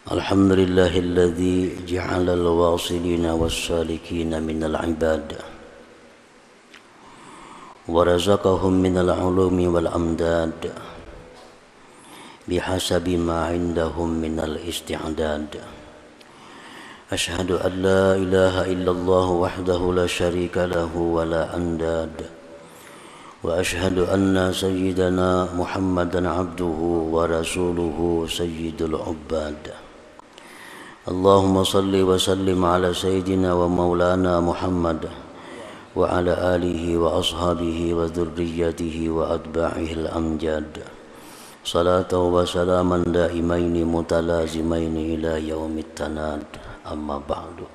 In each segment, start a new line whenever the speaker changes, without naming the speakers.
Alhamdulillahilladzi ja'ala al-wasilina was-salikina minal ibad wa razaqahum minal ulumi wal amdad bihasabi ma indahum minal isti'dad. Ashhadu an la ilaha illallah wahdahu la syarika lahu wa la andad wa ashhadu anna sayyidana Muhammadan abduhu wa rasuluhu sayyidul ubbad. Allahumma salli wa sallim ala sayyidina wa maulana Muhammad wa ala alihi wa ashabihi wa dhurriyyatihi wa atba'ihi al-amjad. Salatu wa salaman daimaini mutalazimaini ila yaumit tanad. Amma ba'du.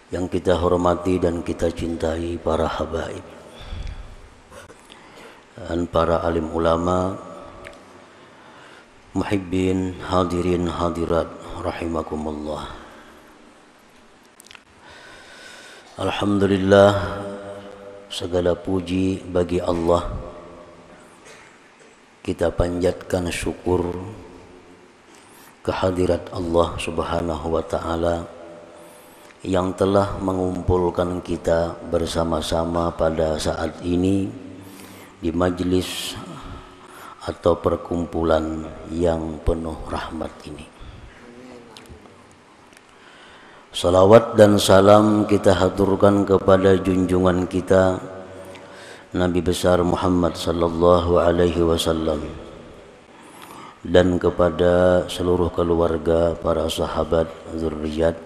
Yang kita hormati dan kita cintai para habaib dan para alim ulama, muhibbin, hadirin, hadirat, rahimakumullah. Alhamdulillah, segala puji bagi Allah. Kita panjatkan syukur kehadirat Allah subhanahu wa ta'ala yang telah mengumpulkan kita bersama-sama pada saat ini di majlis atau perkumpulan yang penuh rahmat ini. Salawat dan salam kita haturkan kepada junjungan kita Nabi besar Muhammad sallallahu alaihi wasallam dan kepada seluruh keluarga, para sahabat, zurriyat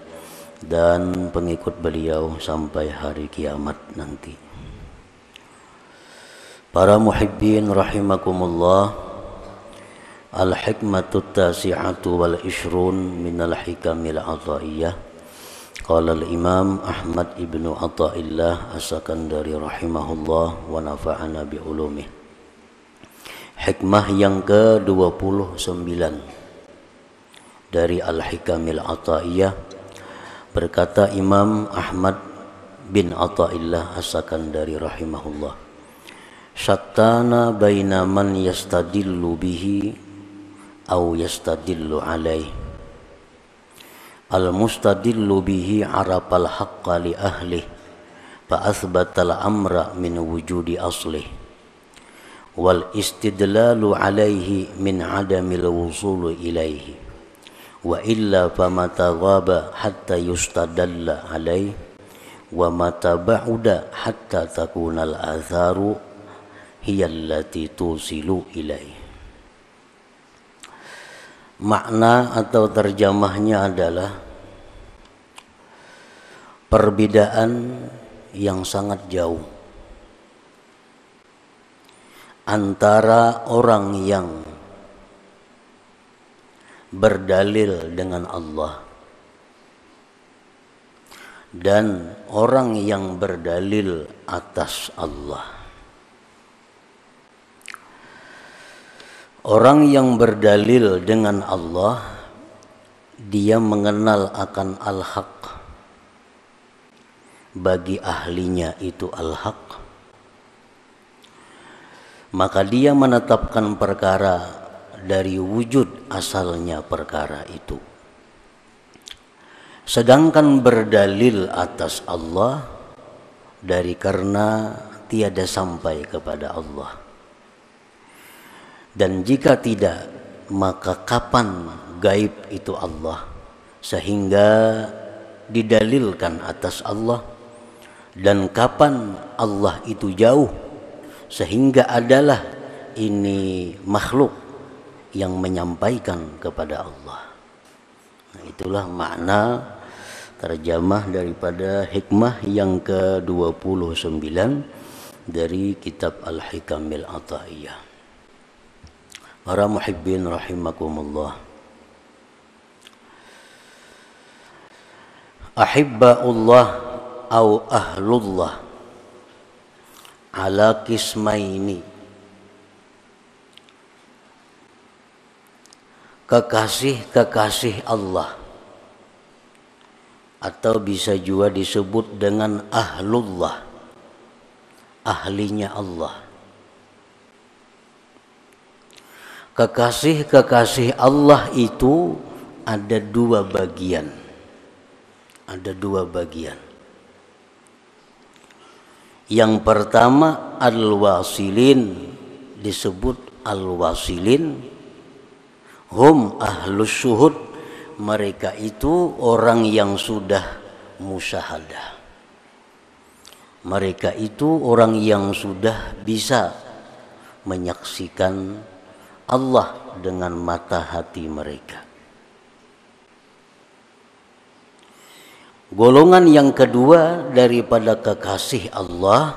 dan pengikut beliau sampai hari kiamat nanti. Para muhibbin rahimakumullah, al-hikmatut tasi'atu wal ishrun minal hikamil ataiyah. Qala al-imam Ahmad ibnu Athaillah as-Sakandari rahimahullah wa nafa'ana bi ulumih. Hikmah yang ke-29 dari al-hikamil ataiyah, berkata Imam Ahmad bin Athaillah as-Sakandari rahimahullah, syattana baina man yastadillu bihi aw yastadillu alaih. Al-mustadillu bihi arafal haqqa li ahlih fa athbatal amra min wujudi aslih wal istidlalu alaihi min adamil wusulu ilaihi wa illa famata ghaba hatta yustadalla alaih wa mata ba'uda hatta takunal atharu hiyallati tusilu ilaih. Makna atau terjemahnya adalah perbedaan yang sangat jauh antara orang yang berdalil dengan Allah dan orang yang berdalil atas Allah. Orang yang berdalil dengan Allah, dia mengenal akan al-haq, bagi ahlinya itu al-haq, maka dia menetapkan perkara dari wujud asalnya perkara itu. Sedangkan berdalil atas Allah dari karena tiada sampai kepada Allah. Dan jika tidak, maka kapan gaib itu Allah sehingga didalilkan atas Allah, dan kapan Allah itu jauh sehingga adalah ini makhluk yang menyampaikan kepada Allah. Nah, itulah makna terjemah daripada hikmah yang ke-29 dari kitab Al-Hikamil Ataiyah. Para muhibbin rahimakumullah, ahibbaullah au ahlullah ala kismaini kekasih-kekasih Allah, atau bisa juga disebut dengan ahlullah, ahlinya Allah. Kekasih-kekasih Allah itu ada dua bagian. Ada dua bagian. Yang pertama al-wasilin, disebut al-wasilin, hum ahlus syuhud, mereka itu orang yang sudah musyahadah. Mereka itu orang yang sudah bisa menyaksikan Allah dengan mata hati mereka. Golongan yang kedua daripada kekasih Allah,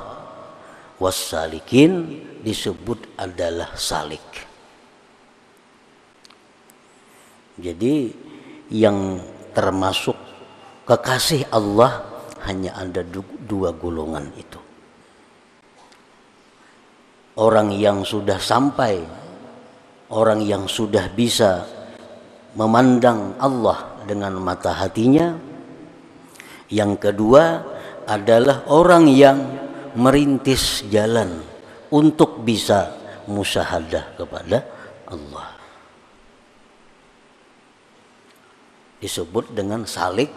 wassalikin, disebut adalah salik. Jadi yang termasuk kekasih Allah hanya ada dua golongan itu. Orang yang sudah sampai, orang yang sudah bisa memandang Allah dengan mata hatinya. Yang kedua adalah orang yang merintis jalan untuk bisa musyahadah kepada Allah. Disebut dengan salik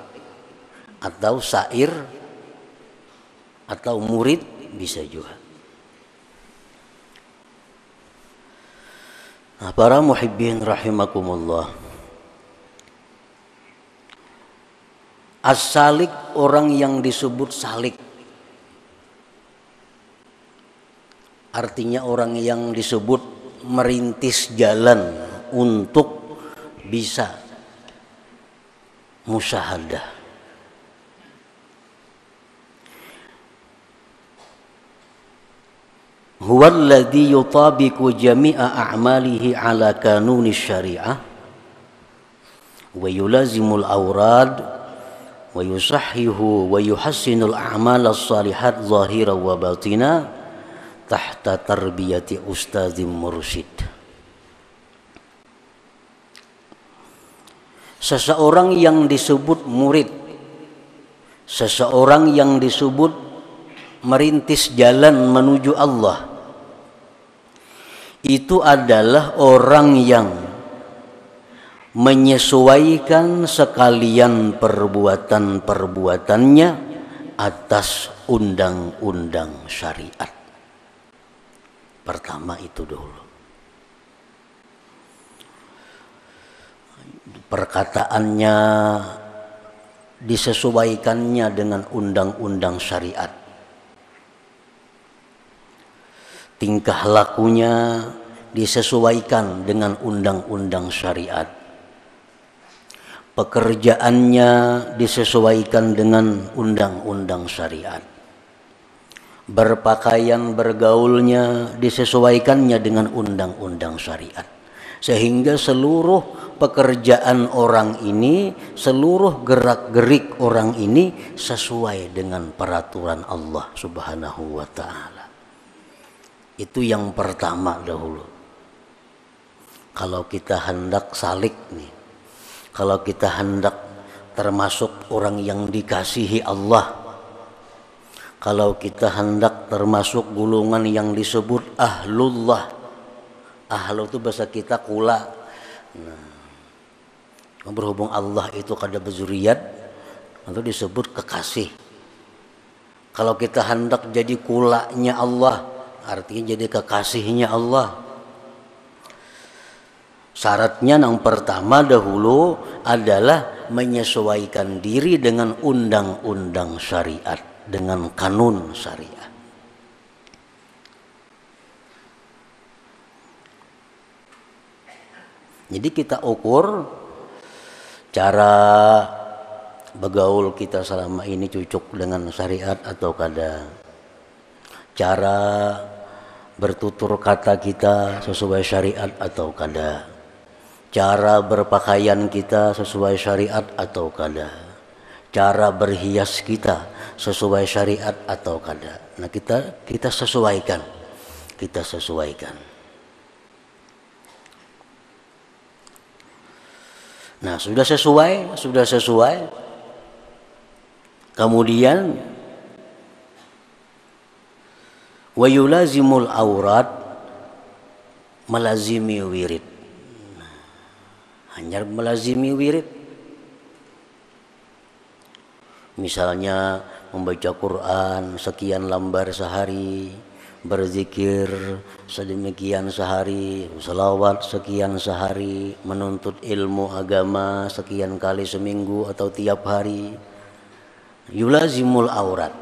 atau sair atau murid bisa juga. Nah, para muhibbin rahimakumullah. As-salik, orang yang disebut salik, artinya orang yang disebut merintis jalan untuk bisa musyahadah. Huwa alladhi yutabiqu jami'a a'malihi ala kanuni syari'ah wa yulazimul awrad wa yusahhihu wa yuhassinul a'mal as-salihat zahira wa batina tahta tarbiyati ustadzim mursyid. Seseorang yang disebut murid, seseorang yang disebut merintis jalan menuju Allah, itu adalah orang yang menyesuaikan sekalian perbuatan-perbuatannya atas undang-undang syariat. Pertama itu dulu. Perkataannya disesuaikannya dengan undang-undang syariat. Tingkah lakunya disesuaikan dengan undang-undang syariat. Pekerjaannya disesuaikan dengan undang-undang syariat. Berpakaian, bergaulnya disesuaikannya dengan undang-undang syariat. Sehingga seluruh pekerjaan orang ini, seluruh gerak-gerik orang ini sesuai dengan peraturan Allah Subhanahu wa ta'ala. Itu yang pertama dahulu. Kalau kita hendak salik nih, kalau kita hendak termasuk orang yang dikasihi Allah, kalau kita hendak termasuk golongan yang disebut ahlullah. Ahlu itu bahasa kita kula. Nah, berhubung Allah itu kada berzuriat, itu disebut kekasih. Kalau kita hendak jadi kulanya Allah, artinya jadi kekasihnya Allah. Syaratnya yang pertama dahulu adalah menyesuaikan diri dengan undang-undang syariat, dengan kanun syariat. Jadi kita ukur cara bergaul kita selama ini cocok dengan syariat atau kada. Cara bertutur kata kita sesuai syariat atau kada. Cara berpakaian kita sesuai syariat atau kada. Cara berhias kita sesuai syariat atau kada. Nah, kita sesuaikan. Kita sesuaikan. Nah, sudah sesuai. Kemudian wa yulazimul aurat, melazimi wirid. Hanya melazimi wirid. Misalnya membaca Quran sekian lembar sehari, berzikir sedemikian sehari, selawat sekian sehari, menuntut ilmu agama sekian kali seminggu atau tiap hari. Yulazimul aurat,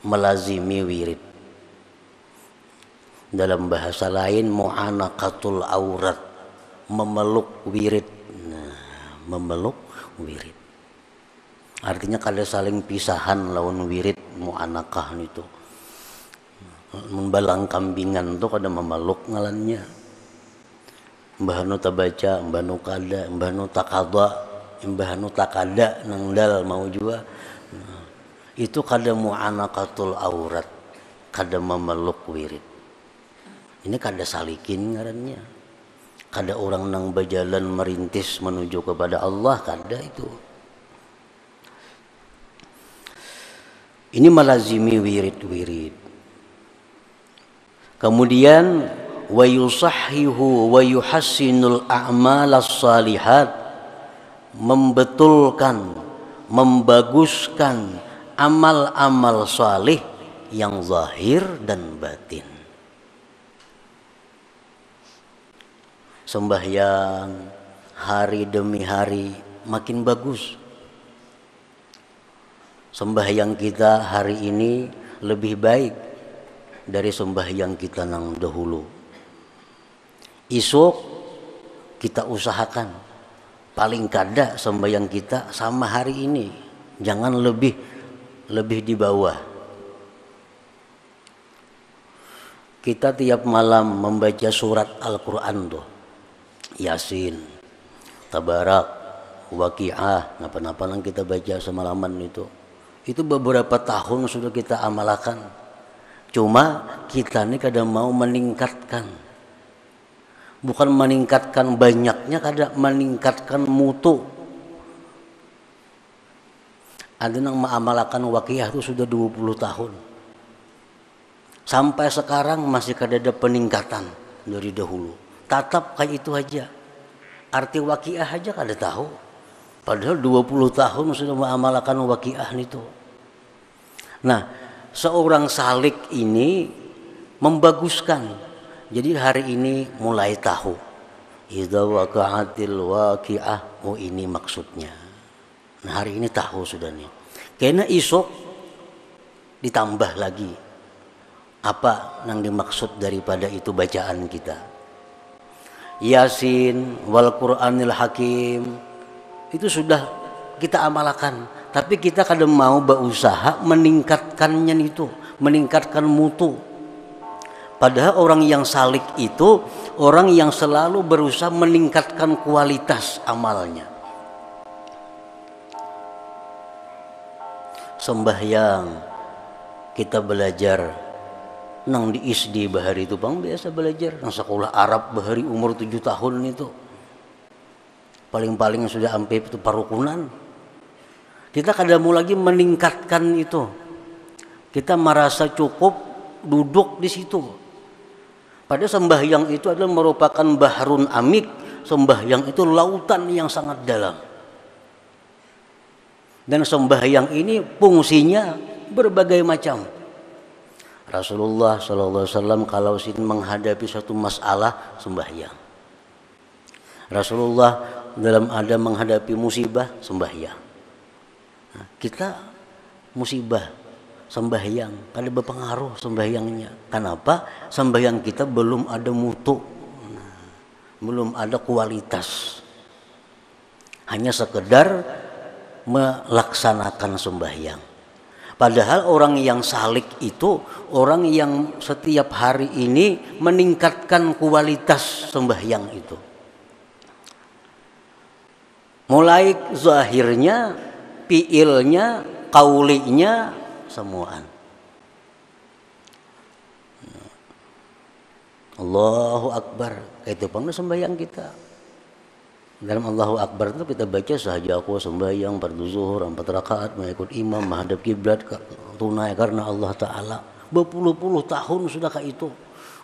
melazimi wirid. Dalam bahasa lain mu'anaqatul aurat, memeluk wirid. Nah, memeluk wirid. Artinya kada saling pisahan lawan wirid mu'anaqah itu. Membalang kambingan tuh kada memeluk ngalannya. Mbah nu tabaca, mbah nu kada, mbah nu takada, mbah nu takada nang dal mau jua. Nah, itu kada mu'anaqatul aurat, kada memeluk wirid. Ini kada salikin ngarannya. Kada orang nang berjalan merintis menuju kepada Allah, kada itu. Ini melazimi wirid-wirid. Kemudian wa yusahhihu wa yuhassinul a'malas salihat, membetulkan, membaguskan amal-amal salih yang zahir dan batin. Sembahyang hari demi hari makin bagus. Sembahyang kita hari ini lebih baik dari sembahyang kita nang dahulu. Esok kita usahakan paling kada sembahyang kita sama hari ini, jangan lebih di bawah. Kita tiap malam membaca surat Al-Quran tuh, Yasin, Tabarak, Waqiah, napa-napa yang kita baca semalaman itu beberapa tahun sudah kita amalkan. Cuma kita ini kadang mau meningkatkan, bukan meningkatkan banyaknya, kadang meningkatkan mutu. Ada yang mengamalkan Waqiah itu sudah 20 tahun, sampai sekarang masih ada peningkatan dari dahulu. Tatap kayak itu aja. Arti Waqiah aja kada tahu. Padahal 20 tahun sudah mengamalkan Waqiah itu. Nah, seorang salik ini membaguskan. Jadi hari ini mulai tahu. Idza waqa'atil waqi'ah, oh ini maksudnya. Nah, hari ini tahu sudah nih. Karena esok ditambah lagi apa yang dimaksud daripada itu bacaan kita. Yasin wal Qur'anil Hakim itu sudah kita amalkan, tapi kita kadang mau berusaha meningkatkannya itu, meningkatkan mutu. Padahal orang yang salik itu orang yang selalu berusaha meningkatkan kualitas amalnya. Sembahyang kita belajar nang di SD bahari itu bang biasa belajar nang sekolah Arab bahari umur 7 tahun itu paling-paling sudah sampai itu parukunan. Kita kadang mau lagi meningkatkan itu, kita merasa cukup duduk di situ. Pada sembahyang itu adalah merupakan bahrun amik, sembahyang itu lautan yang sangat dalam. Dan sembahyang ini fungsinya berbagai macam. Rasulullah SAW kalau menghadapi satu masalah sembahyang. Rasulullah dalam ada menghadapi musibah sembahyang. Nah, kita musibah sembahyang kada berpengaruh sembahyangnya. Kenapa? Sembahyang kita belum ada mutu, belum ada kualitas. Hanya sekedar melaksanakan sembahyang. Padahal orang yang salik itu orang yang setiap hari ini meningkatkan kualitas sembahyang itu. Mulai zahirnya, fiilnya, kaulinya, semuaan. Allahu Akbar, itu pun sembahyang kita. Dalam Allahu Akbar itu kita baca sahaja aku sembahyang fardu zuhur 4 rakaat mengikut imam menghadap kiblat tunai karena Allah Ta'ala. Berpuluh-puluh tahun sudah kayak itu.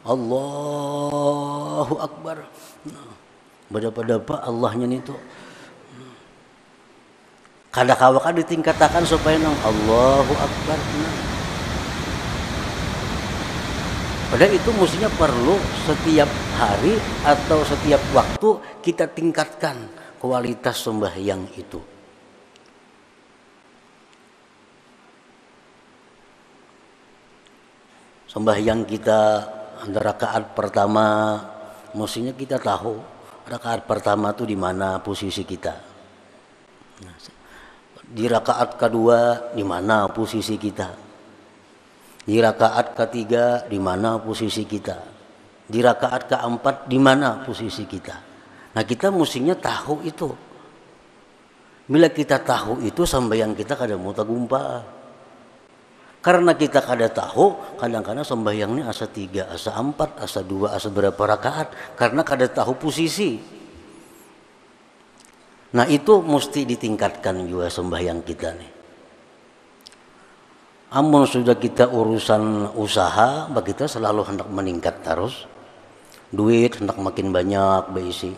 Allahu Akbar. Berapa Allahnya itu. Kada-kawaka ditingkatakan supaya nang Allahu Akbar. Padahal itu mestinya perlu setiap hari atau setiap waktu kita tingkatkan kualitas sembahyang itu. Sembahyang kita rakaat pertama mestinya kita tahu rakaat pertama itu di mana posisi kita. Di rakaat kedua di mana posisi kita. Di rakaat ketiga di mana posisi kita. Di rakaat keempat di mana posisi kita. Nah, kita mestinya tahu itu. Bila kita tahu itu sembahyang kita kada mau tagumpa. Karena kita kada tahu, kadang-kadang sembahyangnya asa 3, asa 4, asa 2, asa berapa rakaat karena kada tahu posisi. Nah, itu mesti ditingkatkan juga sembahyang kita nih. Amun sudah kita urusan usaha, kita selalu hendak meningkat terus. Duit hendak makin banyak beisi.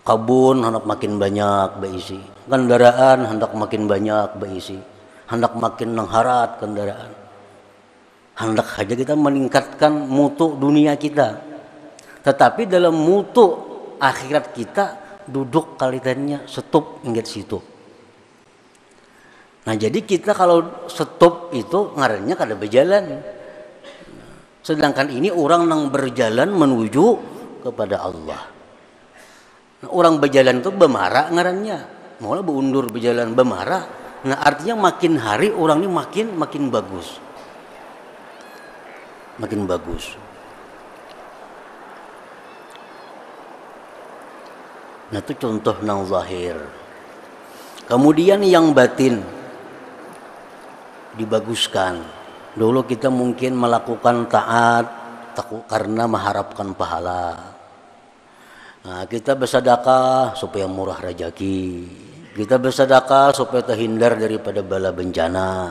Kabun hendak makin banyak beisi. Kendaraan hendak makin banyak beisi. Hendak makin nengharat kendaraan. Hendak saja kita meningkatkan mutu dunia kita. Tetapi dalam mutu akhirat kita duduk kalitannya stop ingat situ. Nah, jadi kita kalau stop itu ngarannya kada berjalan. Sedangkan ini orang yang berjalan menuju kepada Allah. Nah, orang berjalan itu bemarah ngarannya. Malah beundur berjalan bemarah. Nah, artinya makin hari orang ini makin bagus. Makin bagus. Nah, itu contoh nang zahir. Kemudian yang batin dibaguskan. Dulu kita mungkin melakukan taat karena mengharapkan pahala. Nah, kita bersedekah supaya murah rezeki. Kita bersedekah supaya terhindar daripada bala bencana.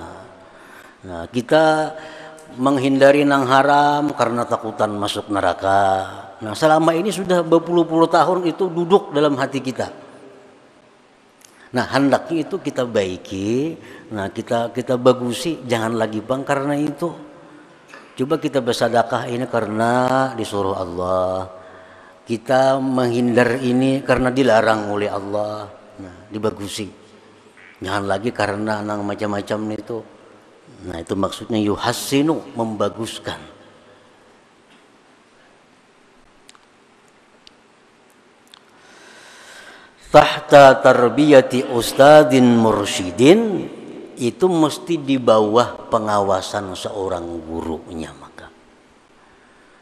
Nah, kita menghindari nang haram karena takutan masuk neraka. Nah, selama ini sudah berpuluh-puluh tahun itu duduk dalam hati kita. Nah, hendaknya itu kita baiki, nah kita bagusi, jangan lagi bang karena itu. Coba kita bersedekah ini karena disuruh Allah. Kita menghindar ini karena dilarang oleh Allah. Nah, dibagusi. Jangan lagi karena nang macam-macam itu. Nah, itu maksudnya yuhassinu, membaguskan. Tahta tarbiyati ustadin mursyidin, itu mesti di bawah pengawasan seorang gurunya. Maka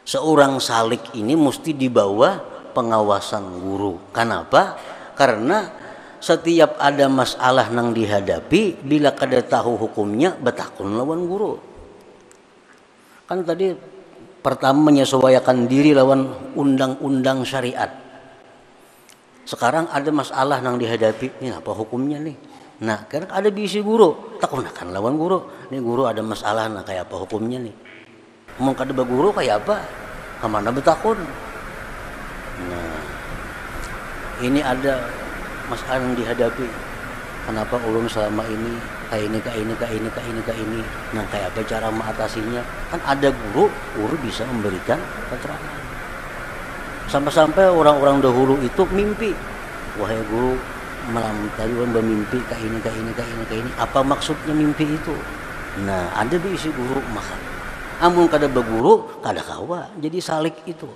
seorang salik ini mesti di bawah pengawasan guru. Kenapa? Karena setiap ada masalah nang dihadapi, bila kada tahu hukumnya betakun lawan guru. Kan tadi pertama menyesuaikan diri lawan undang-undang syariat. Sekarang ada masalah yang dihadapi, ini apa hukumnya nih? Nah, karena ada bisi guru, takunakan lawan guru. Ini guru ada masalah, nah kayak apa hukumnya nih? Mau kada guru kayak apa? Kemana betakun? Nah, ini ada masalah yang dihadapi. Kenapa ulun selama ini kayak ini? Nah, kayak apa cara mengatasinya? Kan ada guru bisa memberikan keterangan. Sampai-sampai orang-orang dahulu itu mimpi, wahai guru, malam tadi bermimpi kayak ini. Apa maksudnya mimpi itu? Nah, ada diisi guru maka. Amun kada beguru, kada kawa. Jadi salik itu.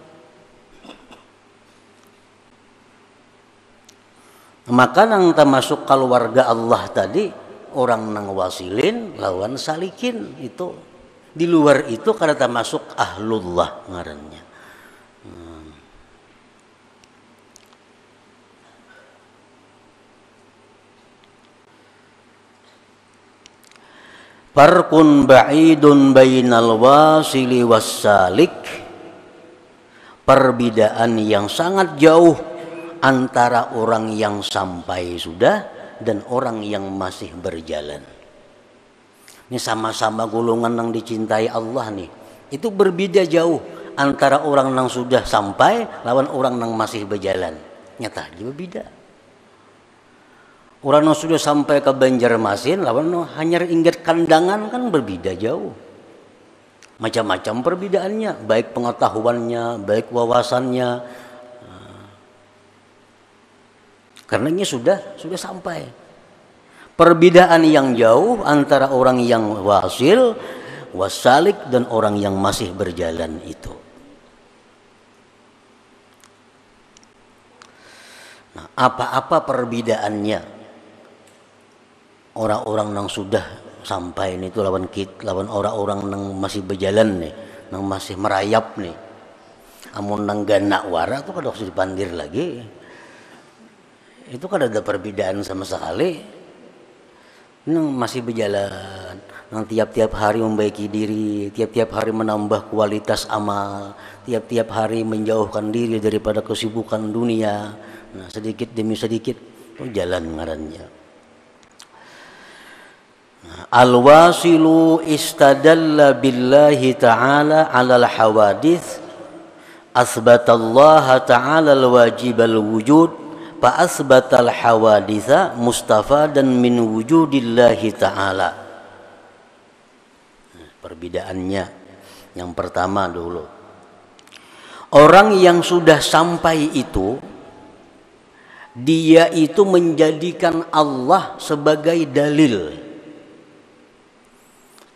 Maka nang termasuk keluarga Allah tadi, orang nang wasilin lawan salikin itu. Di luar itu kada termasuk ahlullah ngarannya. Farqun ba'idun bainal wasili wassalik, perbedaan yang sangat jauh antara orang yang sampai sudah dan orang yang masih berjalan. Ini sama-sama golongan yang dicintai Allah nih. Itu berbeda jauh antara orang yang sudah sampai lawan orang yang masih berjalan. Nyata dia berbeda. Orang yang sudah sampai ke Banjarmasin lawan hanya ingat kandangan kan berbeda jauh. Macam-macam perbedaannya, baik pengetahuannya, baik wawasannya. Karena ini sudah sampai. Perbedaan yang jauh antara orang yang wasalik dan orang yang masih berjalan itu. Nah, apa-apa perbedaannya orang-orang yang sudah sampai ini itu lawan orang-orang yang masih berjalan nih, yang masih merayap nih. Amun nang ganak wara tuh kada usah dipandir lagi. Itu kan ada perbedaan sama sekali. Yang masih berjalan, yang tiap-tiap hari membaiki diri, tiap-tiap hari menambah kualitas amal, tiap-tiap hari menjauhkan diri daripada kesibukan dunia. Nah, sedikit demi sedikit itu jalan ngarannya. Nah, al-wasilu istadalla billahi ta'ala 'alal hawadits asbatallaha ta'ala al-wajibal wujud fa asbatal hawaditsa mustafadan min wujudillahi ta'ala. Perbedaannya yang pertama dulu, orang yang sudah sampai itu dia itu menjadikan Allah sebagai dalil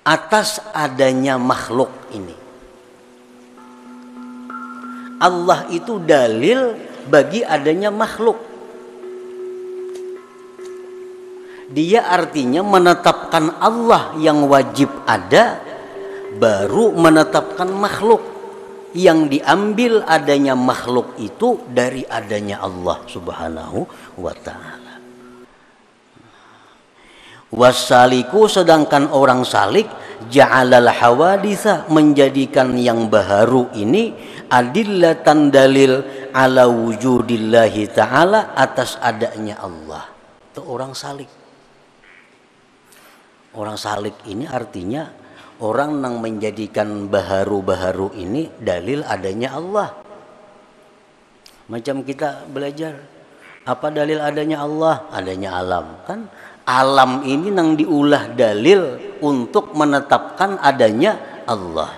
atas adanya makhluk ini. Allah itu dalil bagi adanya makhluk. Dia artinya menetapkan Allah yang wajib ada, baru menetapkan makhluk yang diambil adanya makhluk itu dari adanya Allah Subhanahu wa ta'ala. Wasaliku, sedangkan orang salik, ja'alal hawaditsa, menjadikan yang baharu ini adillatan dalil ala wujudillahi ta'ala, atas adanya Allah. Itu orang salik. Orang salik ini artinya orang yang menjadikan baharu-baharu ini dalil adanya Allah. Macam kita belajar, apa dalil adanya Allah? Adanya alam. Kan alam ini yang diulah dalil untuk menetapkan adanya Allah.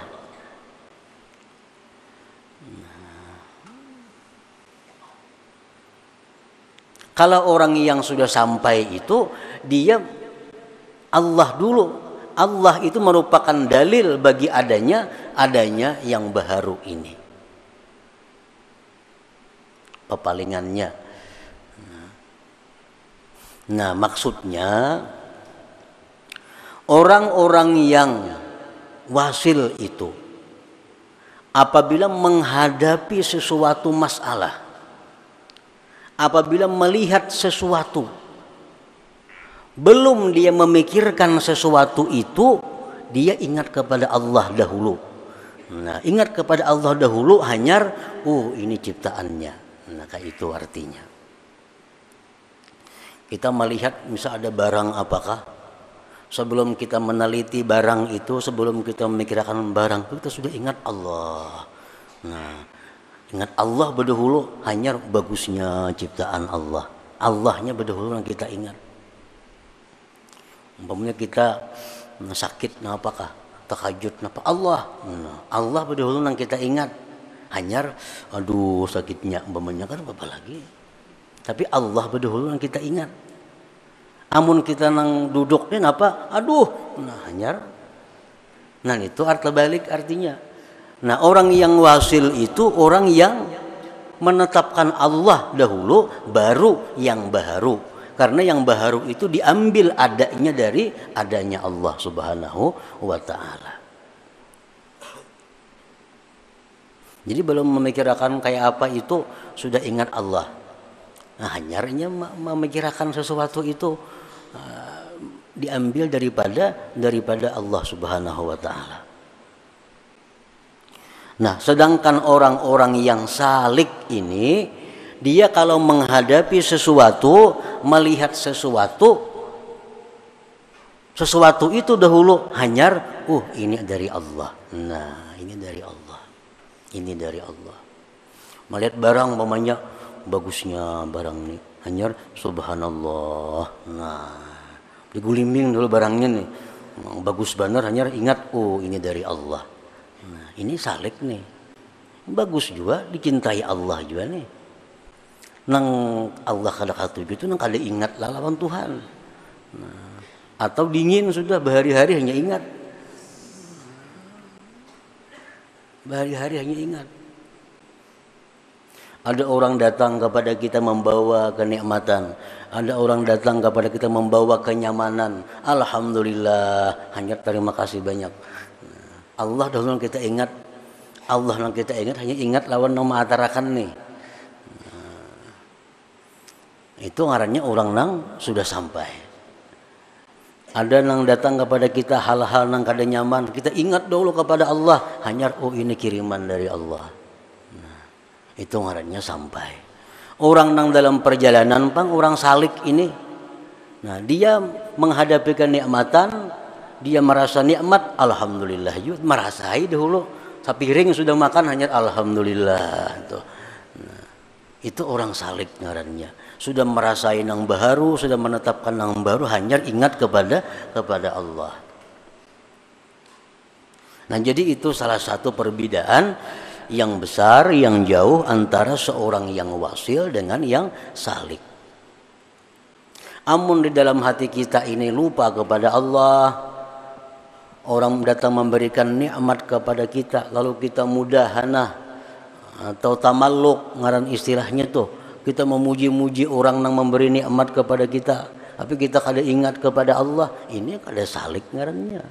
Kalau orang yang sudah sampai itu, dia Allah dulu. Allah itu merupakan dalil bagi adanya yang baharu ini. Pepalingannya. Nah, maksudnya orang-orang yang wasil itu apabila menghadapi sesuatu masalah, apabila melihat sesuatu, belum dia memikirkan sesuatu itu, dia ingat kepada Allah dahulu. Nah, ingat kepada Allah dahulu hanyar, ini ciptaannya. Nah, kayak itu artinya. Kita melihat misal ada barang apakah, sebelum kita meneliti barang itu, sebelum kita memikirkan barang itu, kita sudah ingat Allah. Nah, ingat Allah berdahulu, hanyar bagusnya ciptaan Allah. Allahnya berdahulu yang kita ingat. Umpamanya kita sakit, apakah tahajud, apa Allah, Allah berdahulu yang kita ingat. Hanyar, aduh sakitnya, umpamanya kan apa lagi. Tapi Allah berdahulu yang kita ingat. Amun kita nang duduknya apa, aduh, hanyar. Nah, itu arti balik artinya. Nah, orang yang wasil itu orang yang menetapkan Allah dahulu, baru yang baharu. Karena yang baharu itu diambil adanya dari adanya Allah Subhanahu wa ta'ala. Jadi belum memikirkan kayak apa itu, sudah ingat Allah. Nah, hanyarnya memikirkan sesuatu itu diambil daripada Allah Subhanahu wa ta'ala. Nah, sedangkan orang-orang yang salik ini, dia kalau menghadapi sesuatu, melihat sesuatu itu dahulu hanyar, ini dari Allah. Nah, ini dari Allah. Ini dari Allah. Melihat barang umpamanya bagusnya barang ini, hanyar subhanallah. Nah, digulimbing dulu barangnya nih. Bagus benar, hanyar ingat, ini dari Allah. Nah, ini salik nih. Bagus juga, dicintai Allah juga nih. Nang Allah kada katu gitu, nang kada ingat lawan Tuhan. Nah, atau dingin sudah berhari-hari hanya ingat. Berhari-hari hanya ingat. Ada orang datang kepada kita membawa kenikmatan. Ada orang datang kepada kita membawa kenyamanan. Alhamdulillah, hanya terima kasih banyak. Allah dahulu kita ingat. Allah yang kita ingat, hanya ingat lawan nama atarakan nih. Itu ngarannya orang nang sudah sampai. Ada nang datang kepada kita hal-hal nang kada nyaman, kita ingat dulu kepada Allah, hanya ini kiriman dari Allah. Nah, itu ngarannya sampai. Orang nang dalam perjalanan orang salik ini, nah dia menghadapi kenikmatan, dia merasa nikmat, alhamdulillah, merasai dahulu. Sapiring sudah makan hanya alhamdulillah. Nah, itu orang salik ngarannya. Sudah merasai nang baharu, sudah menetapkan nang baru, hanya ingat kepada Allah. Nah, jadi itu salah satu perbedaan yang besar, yang jauh antara seorang yang wasil dengan yang salik. Amun di dalam hati kita ini lupa kepada Allah, orang datang memberikan nikmat kepada kita, lalu kita mudahana atau tamalluk, ngaran istilahnya tuh. Kita memuji-muji orang yang memberi nikmat kepada kita, tapi kita kada ingat kepada Allah, ini kada salik ngarannya.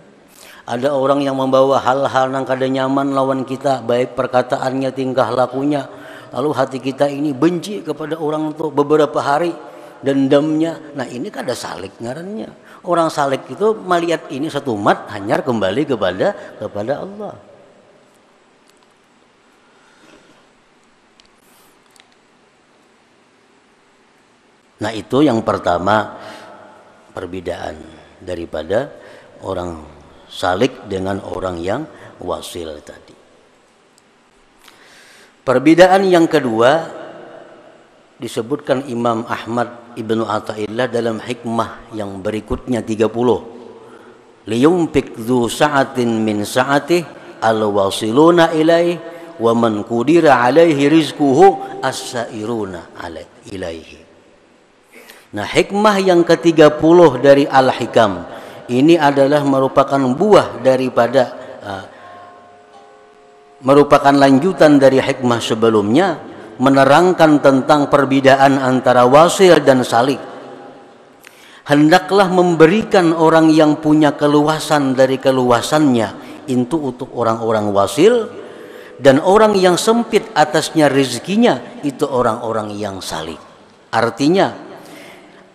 Ada orang yang membawa hal-hal yang kada nyaman lawan kita, baik perkataannya, tingkah lakunya, lalu hati kita ini benci kepada orang itu beberapa hari, dendamnya. Nah, ini kada salik ngarannya. Orang salik itu melihat ini satu umat hanya kembali kepada Allah. Nah, itu yang pertama, perbedaan daripada orang salik dengan orang yang wasil tadi. Perbedaan yang kedua disebutkan Imam Ahmad Ibnu Athaillah dalam hikmah yang berikutnya 30. Liyumfik dzu sa'atin min sa'atihi al-wasiluna ilaihi wa man qudira alaihi rizquhu as-sairuna ilaihi. Nah, hikmah yang ke-30 dari Al-Hikam ini adalah merupakan buah daripada merupakan lanjutan dari hikmah sebelumnya, menerangkan tentang perbedaan antara wasil dan salik. Hendaklah memberikan orang yang punya keluasan dari keluasannya itu untuk orang-orang wasil, dan orang yang sempit atasnya rezekinya itu orang-orang yang salik. Artinya,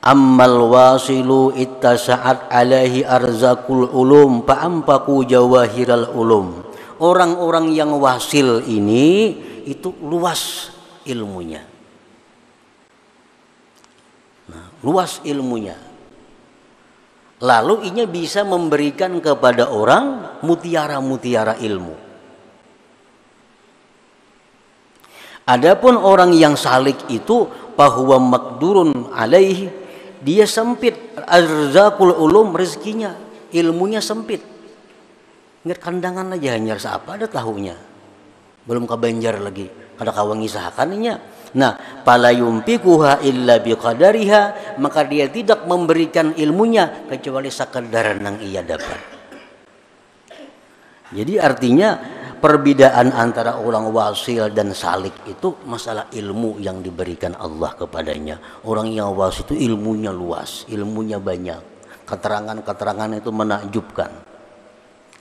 ammal wasilu ittasa'at alaihi arzakul ulum fa'ampaku jawahiral ulum. Orang-orang yang wasil ini itu luas ilmunya. Nah, luas ilmunya. Lalu ini bisa memberikan kepada orang mutiara-mutiara ilmu. Adapun orang yang salik itu bahwa makdurun alaihi, dia sempit arzakul ulum, rezekinya, ilmunya sempit. Ingat kandangan aja hanya siapa ada tahunya. Belum kebanjar lagi, kada kawangi sahakannya. Nah, pala yumfikuha illa biqadariha, maka dia tidak memberikan ilmunya kecuali sekadar yang ia dapat. Jadi artinya perbedaan antara orang wasil dan salik itu masalah ilmu yang diberikan Allah kepadanya. Orang yang wasil itu ilmunya luas, ilmunya banyak, keterangan-keterangan itu menakjubkan,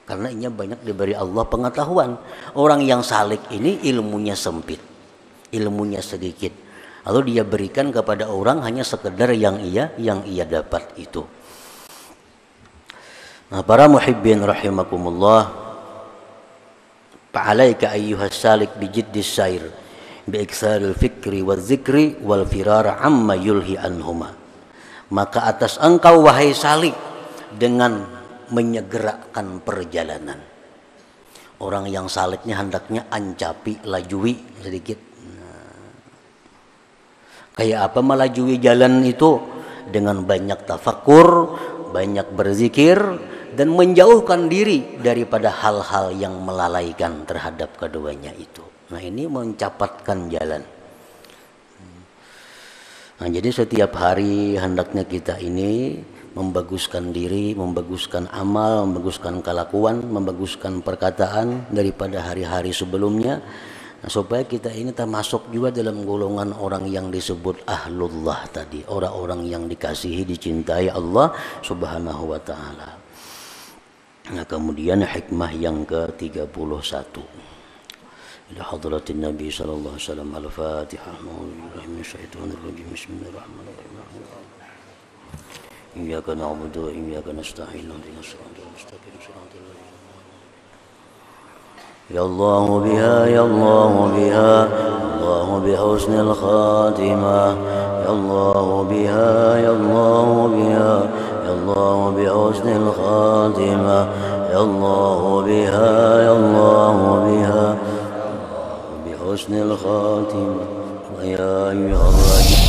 karena ini banyak diberi Allah pengetahuan. Orang yang salik ini ilmunya sempit, ilmunya sedikit, lalu dia berikan kepada orang hanya sekedar yang ia dapat itu. Nah, para muhibbin rahimakumullah, fa'alaika ayyuhas salik bijiddis sair bi iksaril fikri wal zikri wal firar amma yulhi anhuma. Maka atas engkau wahai Salih dengan menyegerakan perjalanan. Orang yang saliknya hendaknya ancapi, lajui sedikit. Kayak apa melajui jalan itu? Dengan banyak tafakur, banyak berzikir, dan menjauhkan diri daripada hal-hal yang melalaikan terhadap keduanya itu. Nah, ini mencapatkan jalan. Nah, jadi setiap hari hendaknya kita ini membaguskan diri, membaguskan amal, membaguskan kelakuan, membaguskan perkataan daripada hari-hari sebelumnya. Nah, supaya kita ini termasuk juga dalam golongan orang yang disebut ahlullah tadi, orang-orang yang dikasihi, dicintai Allah Subhanahu wa taala. Nah, kemudian hikmah yang ke-31. Ila hadratin Nabi sallallahu alaihi wasallam al-Fatihah. Bismillahirrahmanirrahim. Iyyaka na'budu wa iyyaka nasta'in. Ihdinas siratal mustaqim. Ya Allah biha ya Allah biha Allah bihusnil khatimah. Ya Allah biha ya Allah biha ya Allah bihusnil khatimah. Ya Allah biha ya Allah biha bihusnil khatimah. Ya ayyuhar rajim